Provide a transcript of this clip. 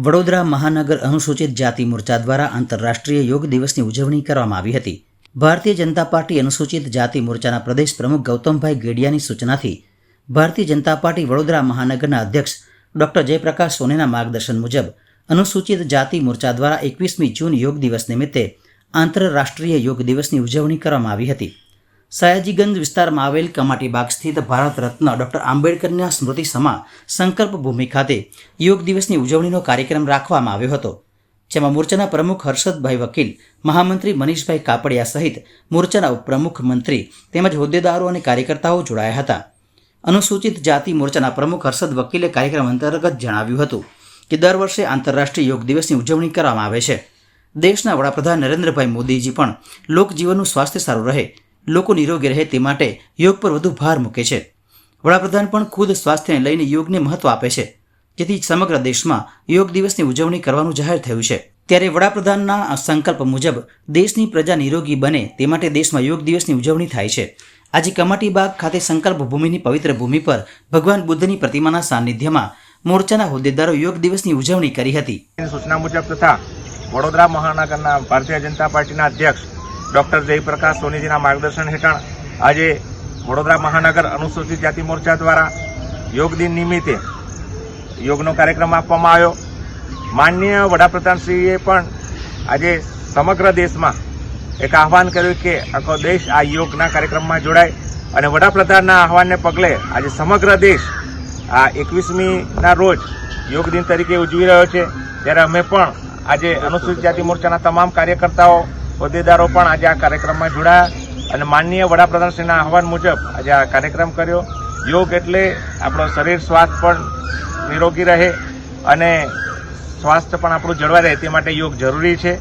વડોદરા મહાનગર અનુસૂચિત જાતિ મોરચા દ્વારા આંતરરાષ્ટ્રીય યોગ દિવસની ઉજવણી કરવામાં આવી હતી। ભારતીય જનતા પાર્ટી અનુસૂચિત જાતિ મોરચાના પ્રદેશ પ્રમુખ ગૌતમભાઈ ગેડિયાની સૂચનાથી ભારતીય જનતા પાર્ટી વડોદરા મહાનગરના અધ્યક્ષ ડોક્ટર જયપ્રકાશ સોનીના માર્ગદર્શન મુજબ અનુસૂચિત જાતિ મોરચા દ્વારા 21મી જૂન યોગ દિવસ નિમિત્તે આંતરરાષ્ટ્રીય યોગ દિવસની ઉજવણી કરવામાં આવી હતી। સયાજીગંજ વિસ્તારમાં આવેલ કમાટીબાગ સ્થિત ભારત રત્ન ડોક્ટર આંબેડકરના સ્મૃતિ સમા સંકલ્પ ભૂમિ ખાતે યોગ દિવસની ઉજવણીનો કાર્યક્રમ રાખવામાં આવ્યો હતો, જેમાં મોરચાના પ્રમુખ હર્ષદભાઈ વકીલ, મહામંત્રી મનીષભાઈ કાપડિયા સહિત મોરચાના ઉપપ્રમુખ, મંત્રી તેમજ હોદ્દેદારો અને કાર્યકર્તાઓ જોડાયા હતા। અનુસૂચિત જાતિ મોરચાના પ્રમુખ હર્ષદ વકીલે કાર્યક્રમ અંતર્ગત જણાવ્યું હતું કે દર વર્ષે આંતરરાષ્ટ્રીય યોગ દિવસની ઉજવણી કરવામાં આવે છે। દેશના વડાપ્રધાન નરેન્દ્રભાઈ મોદીજી પણ લોકજીવનનું સ્વાસ્થ્ય સારું રહે, લોકો નિરોગી રહે તે માટે યોગ પર વધુ ભાર મૂકે છે। વડાપ્રધાન પણ ખુદ સ્વાસ્થ્યને લઈને યોગને મહત્વ આપે છે, જેથી સમગ્ર દેશમાં યોગ દિવસની ઉજવણી કરવાનું જાહેર થયું છે। ત્યારે વડાપ્રધાનના સંકલ્પ મુજબ દેશની પ્રજા નિરોગી બને તે માટે દેશમાં યોગ દિવસની ઉજવણી થાય છે। આજે કમાટીબાગ ખાતે સંકલ્પ ભૂમિની પવિત્ર ભૂમિ પર ભગવાન બુદ્ધની પ્રતિમાના સાનિધ્યમાં મોરચાના હોદ્દેદારો યોગ દિવસની ઉજવણી કરી હતી। સૂચના મુજબ તથા વડોદરા મહાનગરના ભારતીય જનતા પાર્ટીના અધ્યક્ષ ડોક્ટર જયપ્રકાશ સોનીજીના માર્ગદર્શન હેઠળ આજે વડોદરા મહાનગર અનુસૂચિત જાતિ મોરચા દ્વારા યોગ દિન નિમિત્તે યોગનો કાર્યક્રમ આપવામાં આવ્યો। માનનીય વડાપ્રધાનશ્રીએ પણ આજે સમગ્ર દેશમાં એક આહવાન કર્યું કે આખો દેશ આ યોગના કાર્યક્રમમાં જોડાય અને વડાપ્રધાનના આહવાનને પગલે આજે સમગ્ર દેશ આ 21મીના રોજ યોગ દિન તરીકે ઉજવી રહ્યો છે। ત્યારે અમે પણ આજે અનુસૂચિત જાતિ મોરચાના તમામ કાર્યકર્તાઓ, હોદ્દેદારો પણ આજે આ કાર્યક્રમમાં જોડાયા અને માનનીય વડાપ્રધાનશ્રીના આહવાન મુજબ આજે આ કાર્યક્રમ કર્યો। યોગ એટલે આપણો શરીર સ્વાસ્થ્ય પણ નિરોગી રહે અને સ્વાસ્થ્ય પણ આપણું જળવાઈ રહે તે માટે યોગ જરૂરી છે।